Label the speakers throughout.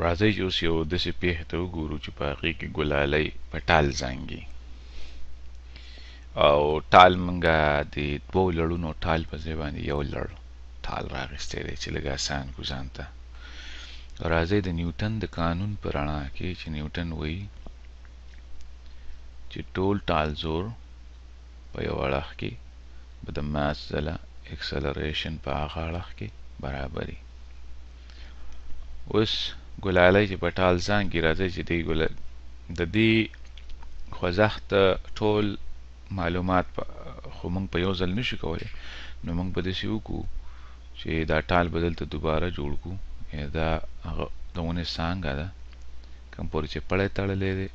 Speaker 1: راځئ چې اوس یو داسې پېښې ته وګورو چې په هغې کې ګلالۍ په ټال زنګي او ټال مونږه د دوو لړونو ټال په ځای باندې یو لړ ټال راغستی دی چې لږ اسان کړو ځان ته. راځئ د نیوټن د قانون په رڼا کې چې نیوټن وایي چې ټول ټال زور په یو اړخ کې به د ماس ځله اکسلریشن په هغه اړخ کې برابري. اوس ګلالۍ چې په ټال زنګي راځئ چې د دې خوځښت ټول معلومات خو موږ په یو ځل نشو کولی، نو موږ به داسې وکړو چې دا ټال به دلته دوباره جوړ کړو. دا هغه د ونې څانګه ده کوم پورې چې پړی تړلی دی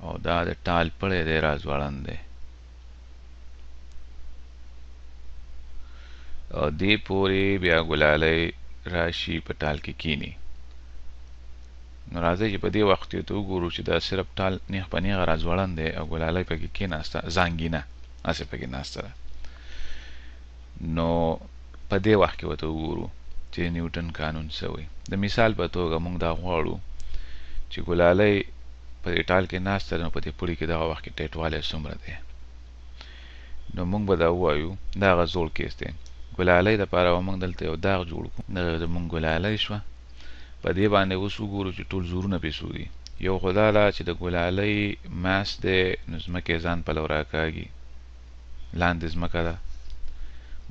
Speaker 1: او دا د ټال پړی دی راځوړند دی او دې پورې بیا ګلالۍ راشي په ټال کې کینی. نو راځئ چې په دې وخت کې ته وګورو چې دا صرف ټال نیغ په نیغه راځوړند دی او ګلالۍ پکې کېناسته، زانګي نه، هسې پکې ناسته ده. نو په دې وخت کې ورته وګورو چې نیوټن قانون څه وایي. د مثال په توګه موږ دا غواړو چې ګلالۍ په دې ټال کې ناسته ده، نو په دې پړي کې دغه وخت کې ټیټوالی څومره دی. نو موږ به دا ووایو دا هغه زوړ کیس دی. ګلالۍ دپاره به موږ دلته یو داغ جوړ کړو، دغه زموږ ګلالۍ شوه. په دې باندې اوس وګورو چې ټول زورونه پې څو دي. یو خو دا ده چې د ګلالۍ ماس دی، نو ځمکې ځان پلو راکاږي، لاندې ځمکه ده.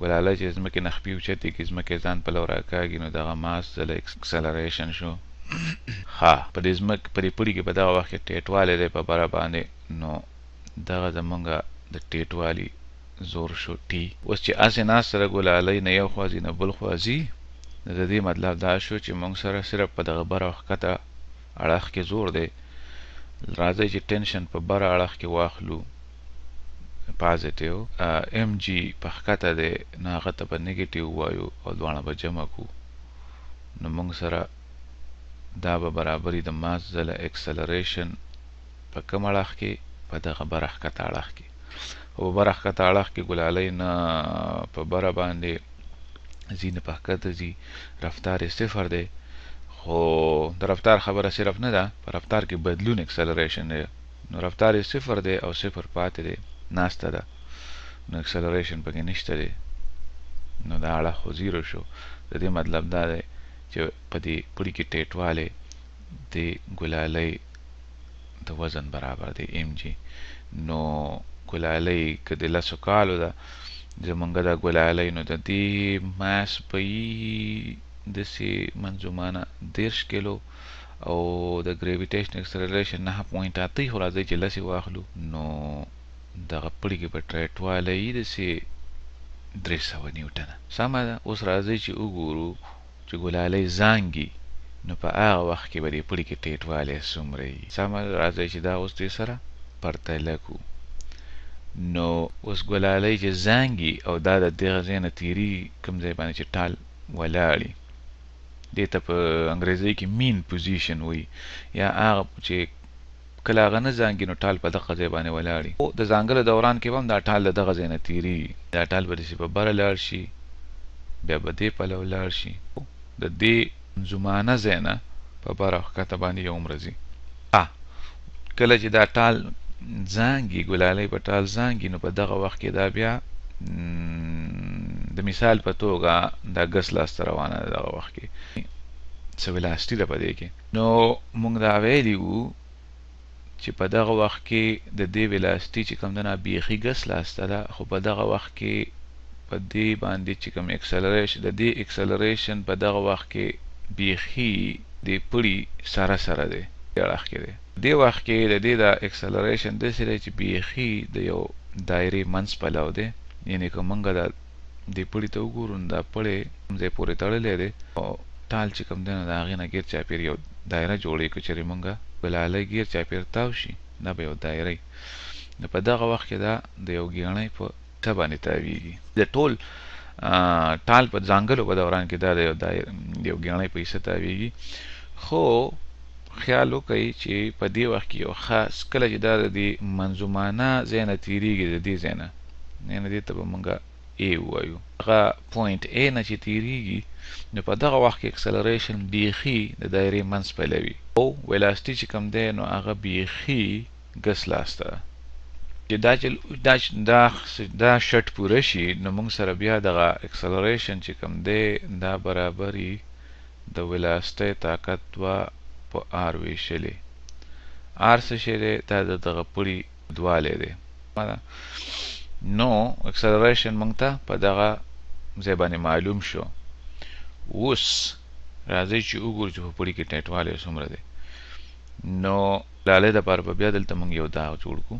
Speaker 1: ګلالۍ چې ځمکې نه خپي اوچتې کړي، ځمکې ځان پلو راکاږي، نو دغه ماس ځله اکسلریشن شو. ښه، په دې پړي کې په دغه وخت کې ټیټوالی دی په بره باندې، نو دغه زمونږ د ټیټوالي زور شو ټي. اوس چې هسې ناسته ده ګلالۍ نه یو خوا ځي نه بل خوا ځي، نو د دې مطلب دا شو چې موږ سره صرف په دغه بره او ښکته اړخ کې زور دی. راځئ چې ټینشن په بره اړخ کې واخلو پازیټیو، ام جي په ښکته دی، نو هغه ته به نیګیټیو ووایو او دواړه به جمع کړو. نو موږ سره دا به برابري د ماس ځله اکسلریشن په کوم اړخ کې؟ په دغه بره ښکته اړخ کې. او په بره ښکته اړخ کې ګلالۍ نه په بره باندې ځي نه په ښکته ځي، رفتار یې صفر دی. خو د رفتار خبره صرف نه ده، په رفتار کې بدلون اکسلریشن دی، نو رفتار یې صفر دی او صفر پاتې دی، ناسته ده، نو اکسلریشن پکې نشته دی، نو دا اړخ خو زیرو شو. د دې مطلب دا دی چې په دې پړي کې ټیټوالی د ګلالۍ د وزن برابر دی ام جي. نو ګلالۍ که د لسو کالو ده زمونږ د ګلالۍ، نو د دې ماس به یي داسې منظومانه 30 کیلو او د ګریویټیشن اکسلریشن 9.8. خو راځئ چې لسې واخلو، نو دغه پړي کې به ټیټوالی یي داسې 300 نیوټنه. سمه ده. اوس راځئ چې وګورو چې ګلالۍ زانګي، نو په هغه وخت کې به دې پړي کې ټیټوالی څومره یي. سمه ده. راځئ چې دا اوس دې سره پرتله کړو. نو اوس ګلالۍ چې زانګي او دا د دغه ځای نه تېرېږي کوم ځای باندې چې ټال ولاړي، دې ته په انګریزۍ کې مین پوزیشن وایي، یا هغه چې کله هغه نه زانګي نو ټال په دغه ځای باندې ولاړي. د زانګلو دوران کې به هم دا ټال د دغه ځای نه تېرېږي، دا ټال به داسې په بره لاړ شي، بیا به دې پلو لاړ شي، د دې منظومانه ځای نه په بره او ښکته باندې یو عمره ځي. کله چې دا ټال زانګي، ګلالۍ په ټال زانګي، نو په دغه وخت کې دا بیا د مثال په توګه دا ګس لاسته روانه ده، دغه وخت کې څه ویلاسټي ده په دې کې. نو موږ دا ویلي وو چې په دغه وخت کې د دې ویلاسټي چې کوم ده نه بیخي ګس لاسته ده، خو په دغه وخت کې په دې باندې چې کوم اکسلریشن، د دې اکسلریشن په دغه وخت کې بیخي د پړي سره سره دی، اړخ کې دی. دې وخت کې د دې دا اکسلریشن داسې دی چې بیخي د یو دایرې منځ پلو دی. یعنې که موږ دا دې پړي ته وګورو، نو دا پړی کوم ځای پورې تړلی دی او ټال چې کوم دی نو د هغې نه ګیر چاپېر یو دایره جوړوي. که چېرې موږ ګلالۍ ګیر چاپېر تاو شي، دا به یو دایره وي. نو په دغه وخت کې دا د یو ګېڼۍ په ټه باندې تاویږي. د ټول ټال په ځانګلو په دوران کې دا د یو ګېڼۍ په حصه تاویږي. خو خیال وکئ چې په دې وخت کې یو خاص کله چې دا د دې منظومانه ځای نه تېرېږي، د دې ځای نه، یعنې دې ته به موږ A وایو. هغه پوینټ A نه چې تیریږي نو په دغه وخت کې اکسلریشن بیخي د دایرې منځ پیلوي او ویلاسټي چې کوم دی نو هغه بیخي ګس لاسته چې دا شټ پوره شي نو موږ سره بیا دغه اکسلریشن چې کوم دی دا برابري د ویلاسټي طاقت دوه په آر ویشلې. آر څه شی دی؟ دا دغه پړي دوالی دی. نو اکسلریشن موږ ته په دغه ځای باندې معلوم شو. اوس راځئ چې وګورو چې په پړي کې ټیټوالی څومره دی. نو لالی دپاره به بیا دلته موږ یو داغ جوړ کړو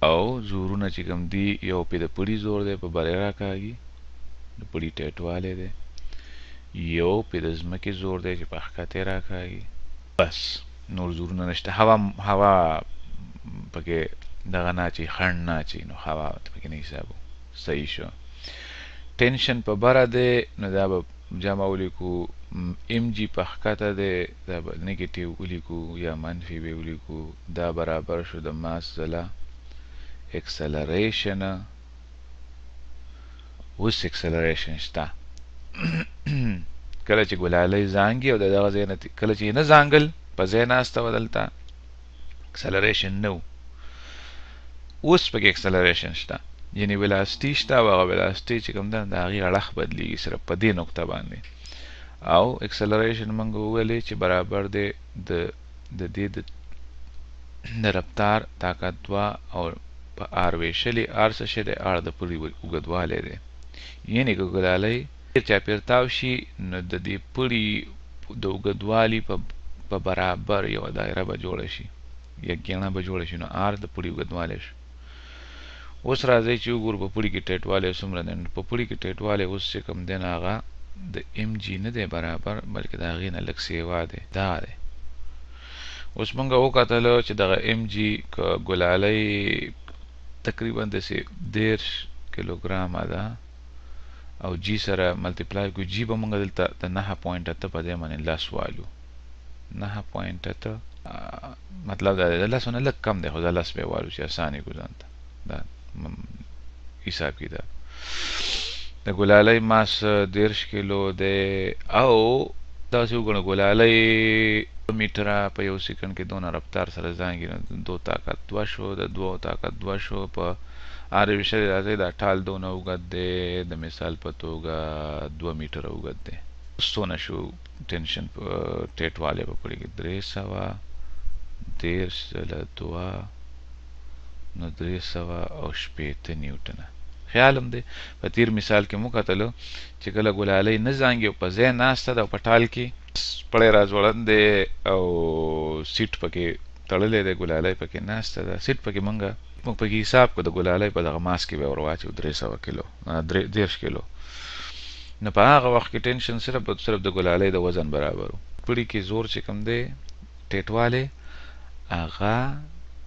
Speaker 1: او زورونه چې کوم دي یو پې د پړي زور دی په بری راکاږي د پړي ټیټوالی دی، یو پې د ځمکې زور دی چې په ښکته راکاږي. بس نور زورونه نشته. هوا پکې دغه نه اچوي، خنډ نه اچوي، نو هوا پکې نه حسابو. صحیح شو. ټینشن په بره دی نو دا به جمع ولیکو ام جی په ښکته دی، دا به نیګیټیو ولیکو یا منفي به ولیکو. دا برابر شو د ماس ځله اکسلریشن. اوس اکسلریشن شته کله چې ګلالی زانګي او د دغه ځای نه کله چې یې نه زانګل په ځای ناسته وه دلته اکسلریشن نه و. اوس پکې اکسلریشن شته، یعنې ویلاسټي شته او هغه ویلاسټي چې کوم ده د هغې اړخ بدلیږي صرف په دې نقطه باندې. او اکسلریشن موږ وویلې چې برابر دی د دې د رفتار طاقت دوه او په آر ویشلې. آر څه شی دی؟ آر د پړي اوږدوالی دی. یعنې که ګلالی چاپېرتاو شي نو د دې پړي د اوږدوالي په برابر یوه دایره به جوړه شي، یا ګیڼه به جوړه شي، نو آر د پړي اوږدوالی شو. اوس راځئ چې وګورو په پړي کې ټیټوالی څومره دی. نو په پړي کې ټیټوالی اوس چې کوم دی نو هغه د ام جي نه دی برابر، بلکې د هغې نه لږ سیوا دی، دغه دی. اوس موږ وکتلو چې دغه ام جي که ګلالی تقریبا داسې 13 کیلوګرامه ده او جی سره ملټیپلای کړو، جی به موږ دلته د 9.8 په دې باندې 10 والو. 9.8 مطلب دا دی د 10 نه لږ کم دی، خو د 10 به یې والو چې اسانې کړو ځان ته دا حساب کتاب. د ګلالی ماس 13 کیلو دی او داسې وګڼو ګلالی میټره په یو سیکنډ کې دونه رفتار سره زانګي نو 2 طاقت 2 شو، د 2 طاقت 2 شو په آر ویشلې. راځئ دا ټال دونه اوږد دی، د مثال په توګه 2 میټره اوږد دی. څونه شو ټینشن ټیټوالی په پړي کې؟ 313 ځله 2 نو 380 نیوټنه. خیال هم دی په تیر مثال کې مو کتلو چې کله ګلالی نه زانګي او په ځای ناسته ده او په ټال کې پړی راځوړند دی او سیټ پکې تړلی دی، ګلالی پکې ناسته ده. سیټ پکې موږ پکې حساب کړو د ګلالی په دغه ماس کې به ور واچو 300 کیلو 13 کیلو. نو په هغه وخت کې ټینشن صرف د ګلالی د وزن برابر و. پړي کې زور چې کوم دی ټیټوالی هغه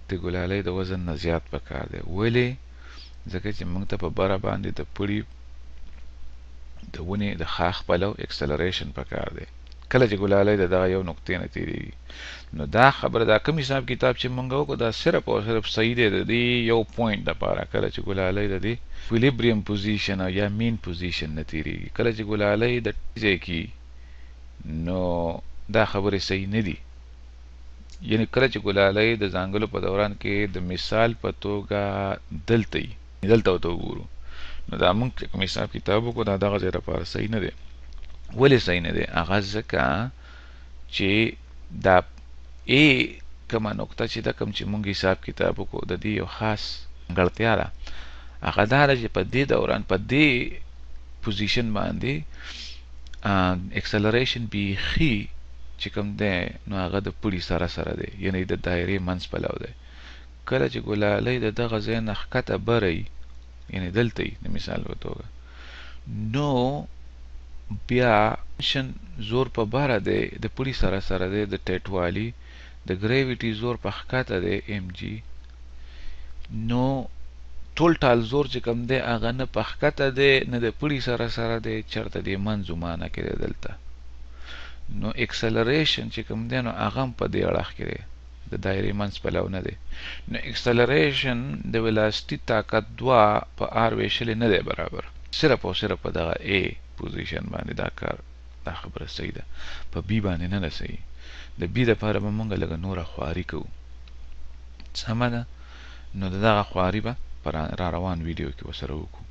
Speaker 1: د ګلالی د وزن نه زیات پکار دی. ولې؟ ځکه چې موږ ته په بره باندې د پړي د ونې د خاښ پلو اکسلریشن پکار دی کله چې ګلالی د دغه یو نقطې نه تېرېږي. نو دا خبره دا کوم حساب کتاب چې موږ وکړو دا صرف او صرف صحیح دی د دې یو پوینټ دپاره، کله چې ګلالی د دې اکویلیبریم پوزیشن او یا مین پوزیشن نه تېرېږي. کله چې ګلالی د ځای کې نو دا خبرې صحیح نه دي. یعنې کله چې ګلالی د ځانګلو په دوران کې د مثال په توګه دلته وي، دلته ورته وګورو، نو دا موږ چې کوم حساب کتاب وکړو دا دغه ځای لپاره صحیح نه دی. ولې صحیح نه دی؟ هغه ځکه چې دا ا کومه نقطه چې ده کوم چې موږ حساب کتاب وکړو د دې یو خاص ځانګړتیا ده، هغه دا ده چې په دې دوران په دې پوزیشن باندې اکسلریشن بیخي چې کوم دی نو هغه د پړي سره دی، یعنې د دایرې منځ پلو دی. کله چې ګلالی د دغه ځای نه ښکته بره وي، یعنې دلته وي د مثال په توګه، نو بیا ټینشن زور په بره دی، د پړي سره دی، د ټیټوالي د ګریویټي زور په ښکته دی ام جي. نو ټول ټال زور چې کوم دی هغه نه په ښکته دی نه د پړي سره دی، چېرته دې منځو معنه کې دی دلته. نو اکسلریشن چې کوم دی نو هغه هم په دې اړخ کې دی، د دایرې منځ پلو نه دی. نو اکسلریشن د ویلاسټي طاقت 2 په آر ویشلې نه دی برابر. صرف او صرف په دغه A پوزیشن باندې دا خبره صحیح ده، په B باندې نه ده صحیح. د B دپاره به مونږ لږه نوره خواري کوو، سمه ده. نو د دغه خواري به په را روان ویډیو کې ورسره وکړو.